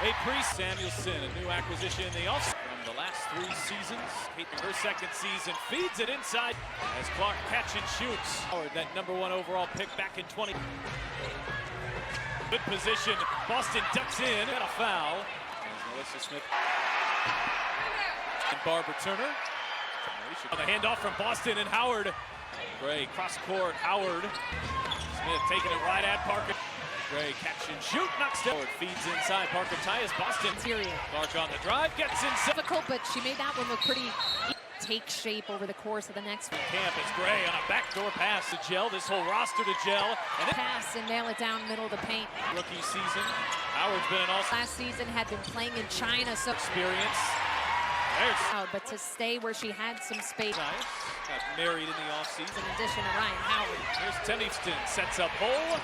Samuelson, a new acquisition in the offseason from the last 3 seasons. Her second season feeds it inside as Clark catch and shoots. That #1 overall pick back in 20. Good position. Boston ducks in. Got a foul. As Melissa Smith and Barbara Turner. On the handoff from Boston and Howard. Gray cross court. Howard. Smith taking it right at Parker. Gray catch and shoot, knocks down. Feeds inside. Parker Tyus, Boston. Interior. Clark on the drive, gets inside. Difficult, but she made that one look pretty. Take shape over the course of the next one. Camp, it's Gray on a backdoor pass to gel. This whole roster to gel. And pass and nail it down middle of the paint. Rookie season. Howard's been an all-star. Last season had been playing in China, so experience. But to stay where she had some space. Nice. Got married in the offseason. In addition to Ryan Howard. Here's Tennyson, sets up hole.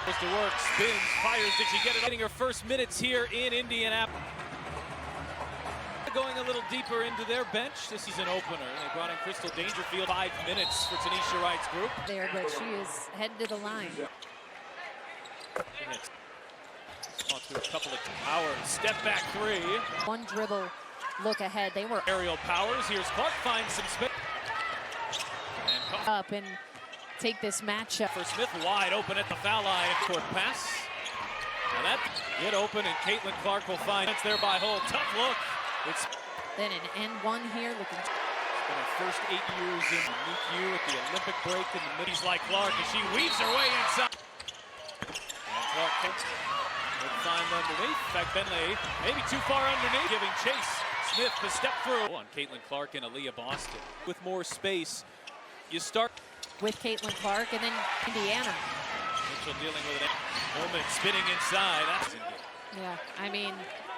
Goes to work, spins, fires. Did she get it? Getting her first minutes here in Indianapolis. Going a little deeper into their bench. This is an opener. They brought in Crystal Dangerfield. 5 minutes for Tanisha Wright's group. There, but she is headed to the line. Fought through a couple of Howard. Step back 3. One dribble look ahead. They were aerial powers. Here's Clark, finds some space. And up and take this matchup. For Smith, wide open at the foul line. Court pass. And that get open, and Caitlin Clark will find it's there by Hull. Tough look. It's then an N1 here looking. It's been her first 8 years in NICU at the Olympic break in the middies like Clark, and she weaves her way inside. And Clark would find underneath. In fact, Bentley maybe too far underneath, giving chase. Smith to step through. On Caitlin Clark and Aaliyah Boston. With more space, you start with Caitlin Clark and then Indiana. Mitchell dealing with it. Holman spinning inside. That's yeah, I mean,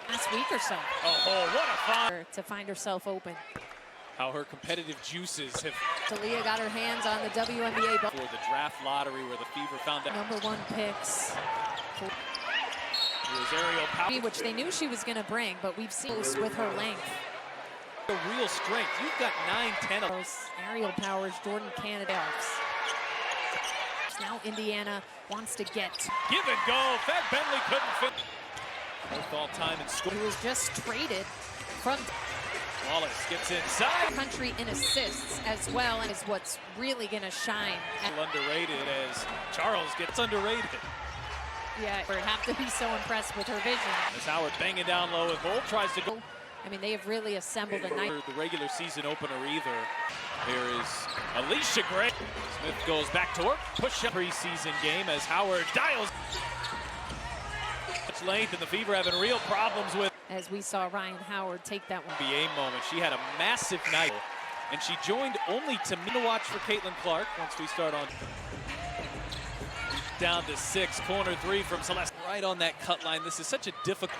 last week or so. Oh, what a find. To find herself open. How her competitive juices have. Talia got her hands on the WNBA for the draft lottery where the Fever found out. #1 picks. Here's aerial power. Which they knew she was going to bring, but we've seen with her length. The real strength. You've got 9-10 of those aerial powers. Jordan Canada. Now Indiana wants to get. Give and go. Fed Bentley couldn't fit. Both all-time in school. He was just traded from. Wallace gets inside. Country in assists as well, and is what's really going to shine. Underrated as Charles gets underrated. Yeah, we'd have to be so impressed with her vision. As Howard banging down low with Holt tries to go. I mean, they have really assembled a nice. The regular season opener either. Here is Alicia Gray. Smith goes back to work. Push up preseason game as Howard dials. Much length, and the Fever having real problems with. As we saw Ryan Howard take that one. NBA moment. She had a massive night, and she joined only to watch for Caitlin Clark once we start on. Down to 6, corner 3 from Celeste. Right on that cut line. This is such a difficult.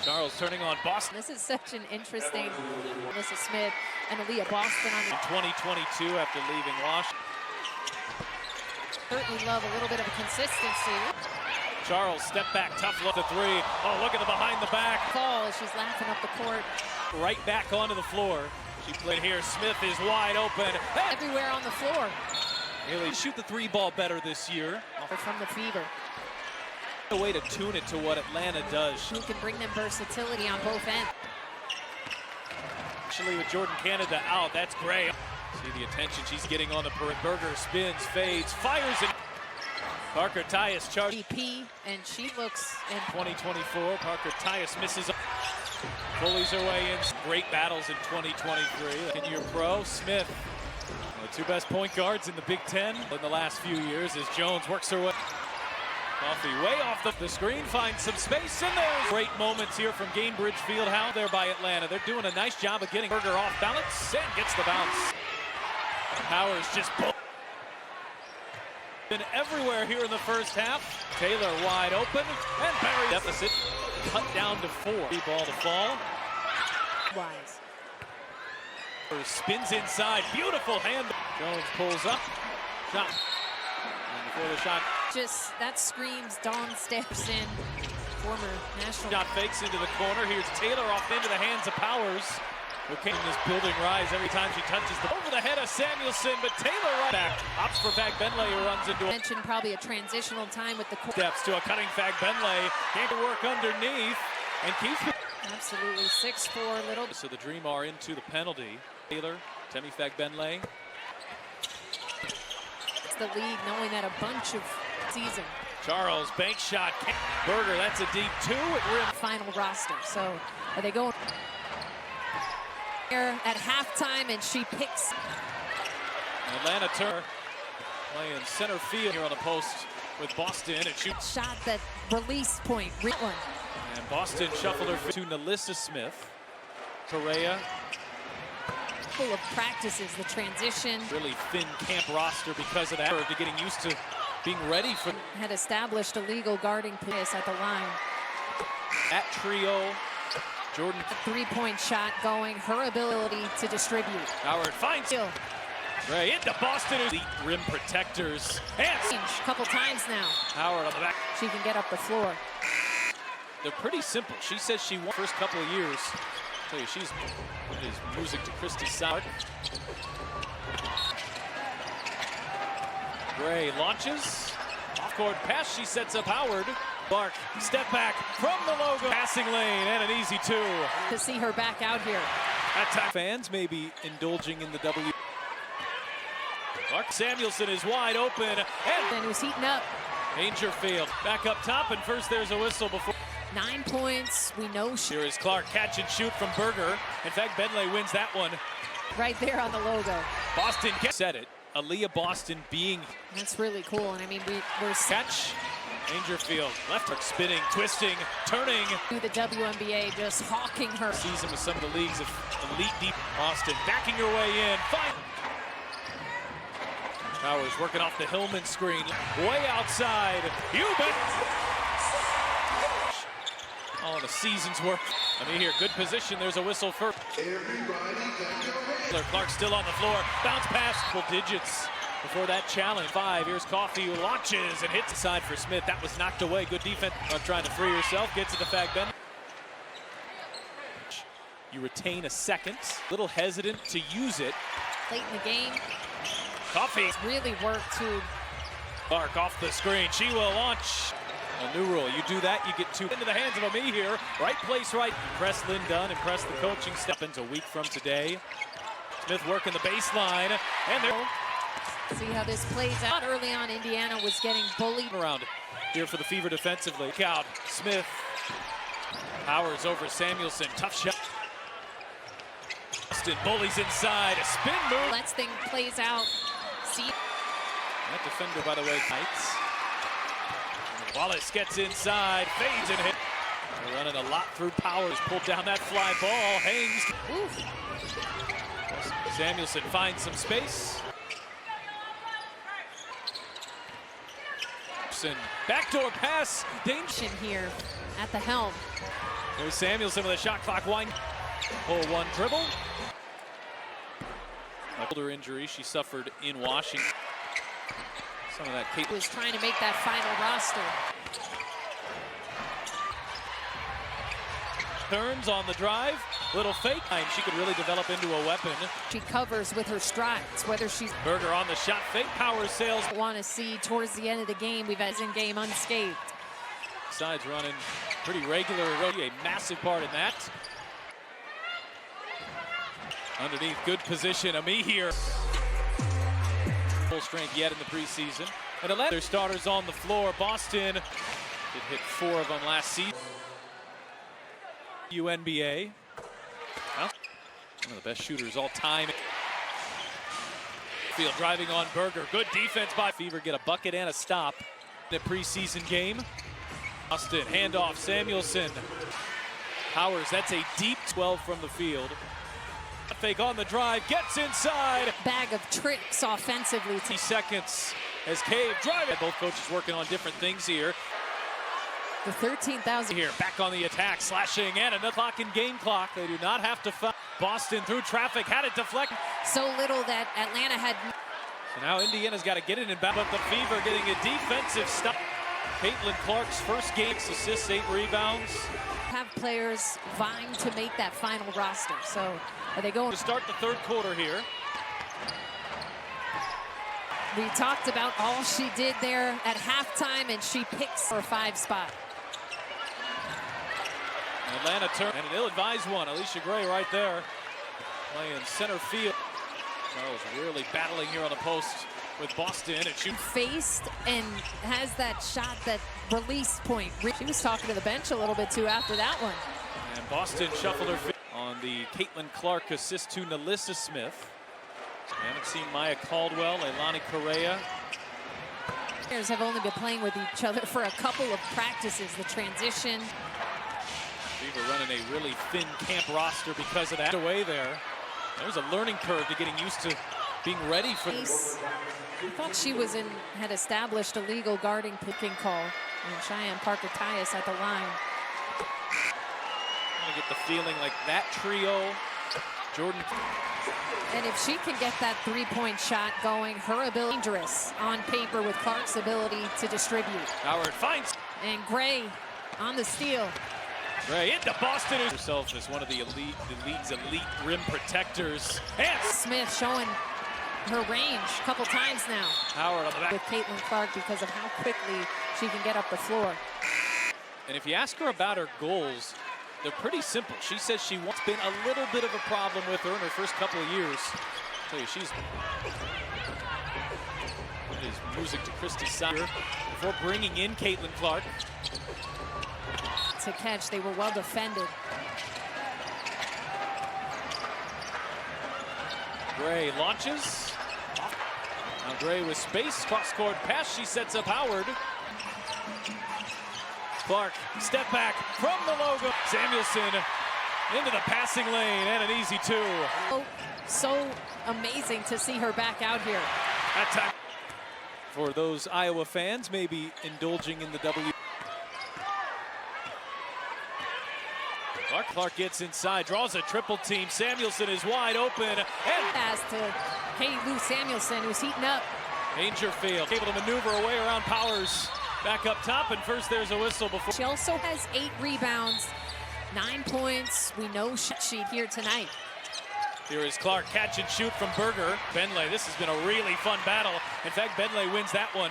Charles turning on Boston. This is such an interesting. Melissa Smith and Aaliyah Boston on in 2022 after leaving Washington. Certainly love a little bit of a consistency. Charles step back, tough look to 3. Oh, look at the behind the back. Fall as she's laughing up the court. Right back onto the floor. She played here. Smith is wide open. Hey! Everywhere on the floor. Really shoot the 3 ball better this year. From the Fever. A way to tune it to what Atlanta does. Who can bring them versatility on both ends. Actually with Jordan Canada out, that's Gray. See the attention she's getting on the Berger, spins, fades, fires, and Parker Tyus charged. VP, and she looks in 2024. Parker Tyus misses. Bullies her way in. Great battles in 2023. In your pro, Smith. The 2 best point guards in the Big Ten in the last few years as Jones works her way. Coffee way off the screen, finds some space, and there's great moments here from Gainbridge Fieldhouse there by Atlanta. They're doing a nice job of getting Berger off balance and gets the bounce. Powers just been everywhere here in the first half. Taylor wide open, and Barry deficit cut down to 4. Ball to fall. Wise. Spins inside, beautiful hand. Jones pulls up, shot. And before the shot. Just, that screams Dawn Stephenson, former national. Shot fakes into the corner. Here's Taylor off into the hands of Powers. Okay, this building rise every time she touches the over the head of Samuelson, but Taylor right back. Opts for Fag Bentley, who runs into a mentioned probably a transitional time with the steps to a cutting Fag Bentley. Can't work underneath. And Keith. Absolutely 6'4" little. So the Dream are into the penalty. Taylor, Temi Fagbenle. It's the league knowing that a bunch of season. Charles, bank shot. Berger, that's a deep two at rim. Final roster. So are they going here at halftime and she picks. Atlanta Turner playing center field here on the post with Boston and shoots. Shot that release point. One. And Boston shuffled her to Nalissa Smith. Correa. Full of practices, the transition. Really thin camp roster because of that. To getting used to being ready for. Had established a legal guarding place at the line. That trio. Jordan. A three-point shot going. Her ability to distribute. Howard finds. Still. Right into Boston. Elite rim protectors. And A couple times now. Howard on the back. She can get up the floor. They're pretty simple. She says she won first couple of years. I'll tell you, she's music to Christy's side. Gray launches. Off-court pass. She sets up Howard. Clark, step back from the logo. Passing lane and an easy two. To see her back out here. That time fans may be indulging in the W. Clark Samuelson is wide open. And who's heating up. Dangerfield back up top, and first there's a whistle before. 9 points. We know she. Here is Clark, catch and shoot from Berger. In fact, Bentley wins that one. Right there on the logo. Boston said it. Aaliyah Boston being. That's really cool. And I mean, we're Catch. Dangerfield, left hook, spinning, twisting, turning. To the WNBA, just hawking her. Season with some of the leagues of elite deep. Boston backing her way in. Fine. Powers working off the Hillman screen. Way outside. You bet. All the season's work. I mean, here, good position. There's a whistle for. Clark still on the floor. Bounce pass. Double digits before that challenge. 5. Here's Coffey who launches and hits aside for Smith. That was knocked away. Good defense. Trying to free yourself. Gets to the Fagbenle. You retain a second. Little hesitant to use it. Late in the game. Coffey. It's really worked to. Clark off the screen. She will launch. A new rule. You do that, you get 2 into the hands of Ami here. Right place, right. Impress Lynn Dunn, impress the coaching staff. A week from today. Smith working the baseline. And there. See how this plays out. Early on, Indiana was getting bullied. Around here for the Fever defensively. Look out. Smith. Powers over Samuelson. Tough shot. Boston bullies inside. A spin move. Let's thing plays out. See. That defender, by the way, Knights. Wallace gets inside, fades and hits. They're running a lot through Powers. Pulled down that fly ball. Hangs. Oof. Samuelson finds some space. Backdoor pass. Danger Here at the helm. There's Samuelson with a shot clock wind. Pull one dribble. Shoulder injury she suffered in Washington. Some of that Kate was trying to make that final roster. Turns on the drive. Little fake. She could really develop into a weapon. She covers with her strides, whether she's. Berger on the shot fake. Powers sails. Want to see towards the end of the game. We've had in game unscathed. Sides running pretty regular. A massive part in that. Underneath, good position. Ami here. Full strength yet in the preseason. And 11 their starters on the floor. Boston did hit 4 of them last season. WNBA. Well, one of the best shooters all time. Field driving on Berger. Good defense by Fever. Get a bucket and a stop in the preseason game. Boston handoff. Samuelson. Powers. That's a deep 12 from the field. Fake on the drive, gets inside. Bag of tricks offensively. 20 seconds as Cave driving. Both coaches working on different things here. The 13,000 here, back on the attack, slashing and another clock in game clock. They do not have to foul. Boston through traffic, had it deflect. So little that Atlanta had. So now Indiana's got to get it in back, but the Fever getting a defensive stop. Caitlin Clark's first game, assists, 8 rebounds. Have players vying to make that final roster. So are they going to start the third quarter here? We talked about all she did there at halftime, and she picks her 5 spot. Atlanta turn and an ill-advised one. Alicia Gray right there, playing center field. Charles really battling here on the post with Boston and shoots. Faced and has that shot, that release point. She was talking to the bench a little bit too after that one. And Boston shuffled her feet on the Caitlin Clark assist to Nalissa Smith. We haven't seen Maya Caldwell, Leilani Correa. Players have only been playing with each other for a couple of practices. The transition. Weaver running a really thin camp roster because of that. Away there. There's a learning curve to getting used to being ready for this. I thought she had established a legal guarding picking call. And Cheyenne Parker-Tyus at the line. I get the feeling like that trio, Jordan. And if she can get that three-point shot going, her ability dangerous on paper with Clark's ability to distribute. Howard finds. And Gray on the steal. Gray into Boston. Herself as one of the league's elite rim protectors. And Smith showing her range a couple times now. Howard on the back. With Caitlin Clark because of how quickly she can get up the floor. And if you ask her about her goals, they're pretty simple. She says she wants been a little bit of a problem with her in her first couple of years. I'll tell you, she's music to Christy Sire before bringing in Caitlin Clark. To catch, they were well defended. Gray launches. Now Gray with space, cross-court pass. She sets up Howard. Clark, step back from the logo. Samuelson into the passing lane and an easy two. So amazing to see her back out here. That time for those Iowa fans maybe indulging in the W. Clark gets inside, draws a triple team. Samuelson is wide open. And pass to Katie Lou Samuelson, who's heating up. Dangerfield able to maneuver away around Powers. Back up top, and first there's a whistle before. She also has 8 rebounds, 9 points. We know sheet here tonight. Here is Clark, catch and shoot from Berger. Benley, this has been a really fun battle. In fact, Benley wins that one.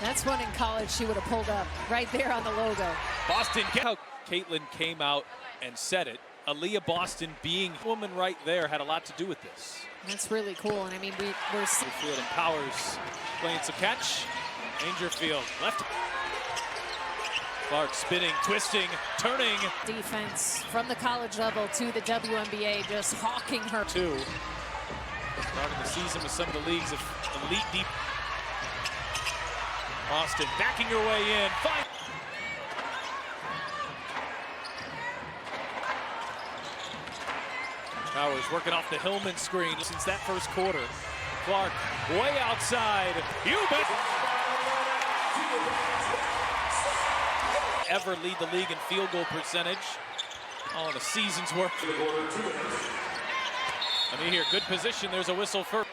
That's one in college she would have pulled up right there on the logo. Boston, how Caitlin came out and said it. Aaliyah Boston being woman right there had a lot to do with this. That's really cool, and I mean, we're seeing Field and Powers playing some catch. Dangerfield left. Clark spinning, twisting, turning. Defense from the college level to the WNBA, just hawking her. Starting the season with some of the league's elite deep. Boston backing her way in. Fine. Powers working off the Hillman screen since that first quarter. Clark way outside. You bet. Ever lead the league in field goal percentage. All in the season's work. I mean, here, good position. There's a whistle for.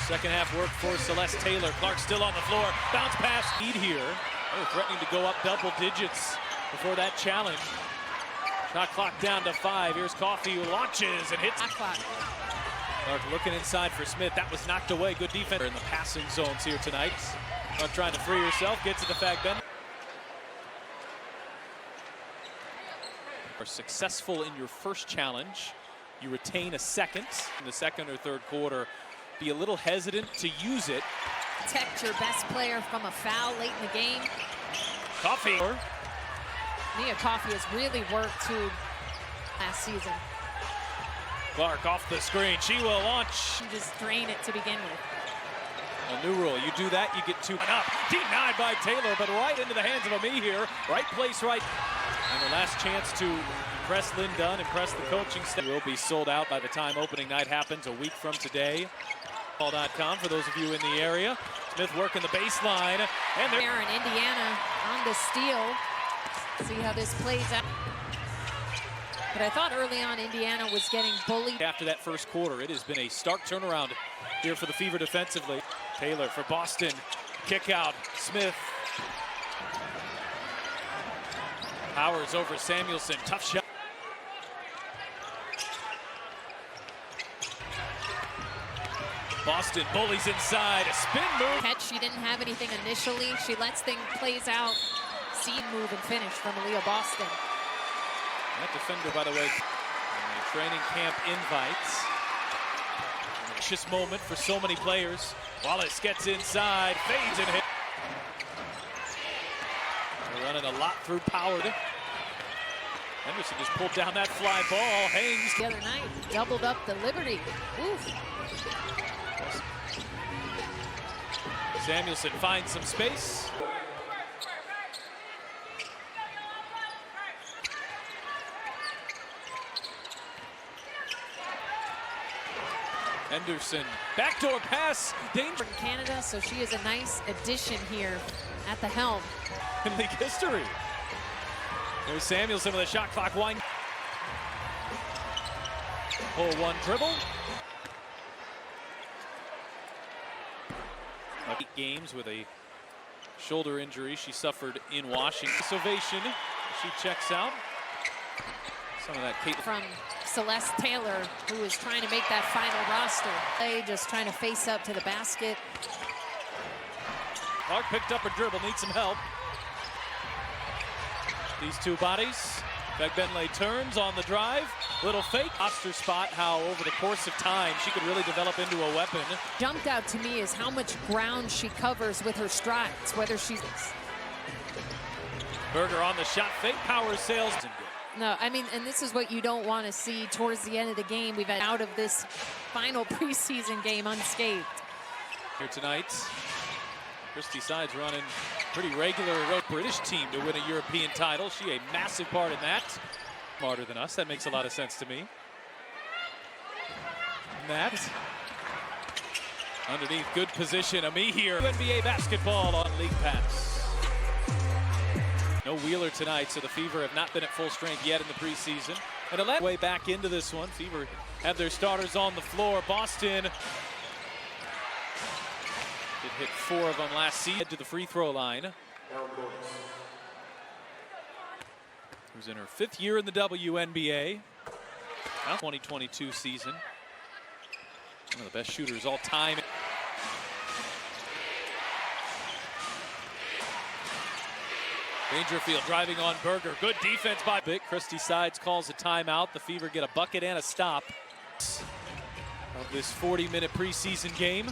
Second half work for Celeste Taylor. Clark still on the floor. Bounce pass. Lead here. They're threatening to go up double digits before that challenge. Shot clock down to 5. Here's Coffey who launches and hits. Clark looking inside for Smith. That was knocked away. Good defense in the passing zones here tonight. Clark trying to free herself. Gets to the fag bend. Are successful in your first challenge, you retain a second in the second or third quarter. Be a little hesitant to use it. Protect your best player from a foul late in the game. Coffey. Nia Coffey has really worked too last season. Clark off the screen. She will launch. You just drain it to begin with. A new rule. You do that, you get 2 up. Denied by Taylor, but right into the hands of Ami here. Right place, right. And the last chance to impress Lynn Dunn, impress the coaching staff. Will be sold out by the time opening night happens a week from today. Ball.com for those of you in the area. Smith working the baseline. And they're in Indiana on the steal. See how this plays out. But I thought early on Indiana was getting bullied. After that first quarter, it has been a stark turnaround here for the Fever defensively. Taylor for Boston. Kick out. Smith. Powers over Samuelson. Tough shot. Boston bullies inside, a spin move. Catch, she didn't have anything initially. She lets things plays out. See move and finish from Aaliyah Boston. That defender, by the way, training camp invites. Just moment for so many players. Wallace gets inside, fades and hits. They're running a lot through power. Henderson just pulled down that fly ball. Hangs. The other night, doubled up the Liberty. Oof. Samuelson finds some space. Henderson, backdoor pass, danger. From Canada, so she is a nice addition here at the helm. In league history. There's Samuelson with a shot clock wind. Pull one dribble. 8 games with a shoulder injury she suffered in Washington. Ovation, she checks out. Some of that Kate from Celeste Taylor, who is trying to make that final roster. They just trying to face up to the basket. Clark picked up a dribble, needs some help. These two bodies. Beck Bentley turns on the drive. Little fake. Roster spot, how over the course of time she could really develop into a weapon. Jumped out to me is how much ground she covers with her strides, whether she's... Berger on the shot fake, power sails. No, I mean, and this is what you don't want to see towards the end of the game. We've had out of this final preseason game unscathed. Here tonight, Christy Sides running pretty regular British team to win a European title. She a massive part in that. Smarter than us, that makes a lot of sense to me. That underneath, good position. Ami here. WNBA basketball on League Pass. No Wheeler tonight, so the Fever have not been at full strength yet in the preseason. And a way back into this one. Fever have their starters on the floor. Boston did hit 4 of them last season. To the free throw line. Who's in her 5th year in the WNBA. 2022 season. One of the best shooters all time. Dangerfield driving on Berger. Good defense by Bick. Christy Sides calls a timeout. The Fever get a bucket and a stop of this 40-minute preseason game.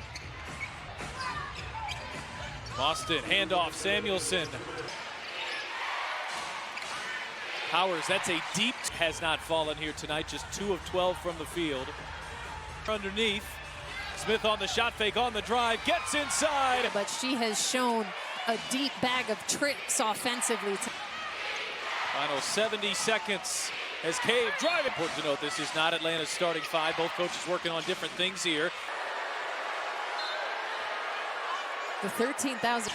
Boston, handoff, Samuelson. Powers, that's a deep, has not fallen here tonight, just 2 of 12 from the field. Underneath, Smith on the shot fake, on the drive, gets inside. But she has shown a deep bag of tricks offensively. Final 70 seconds as Cave driving. Important to note, this is not Atlanta's starting 5. Both coaches working on different things here. The 13,000.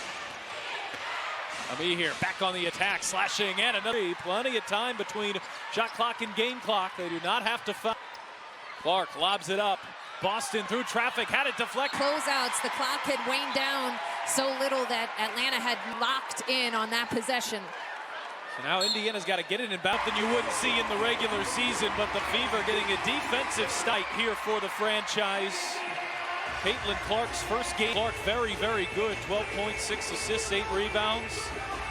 Ami here, back on the attack, slashing, and another. Plenty of time between shot clock and game clock. They do not have to foul. Clark lobs it up. Boston through traffic, had it deflect. Closeouts, the clock had waned down so little that Atlanta had locked in on that possession. So now Indiana's got to get it in bounce than you wouldn't see in the regular season, but the Fever getting a defensive stike here for the franchise. Caitlin Clark's first game. Clark very, very good. 12 points, 6 assists, 8 rebounds.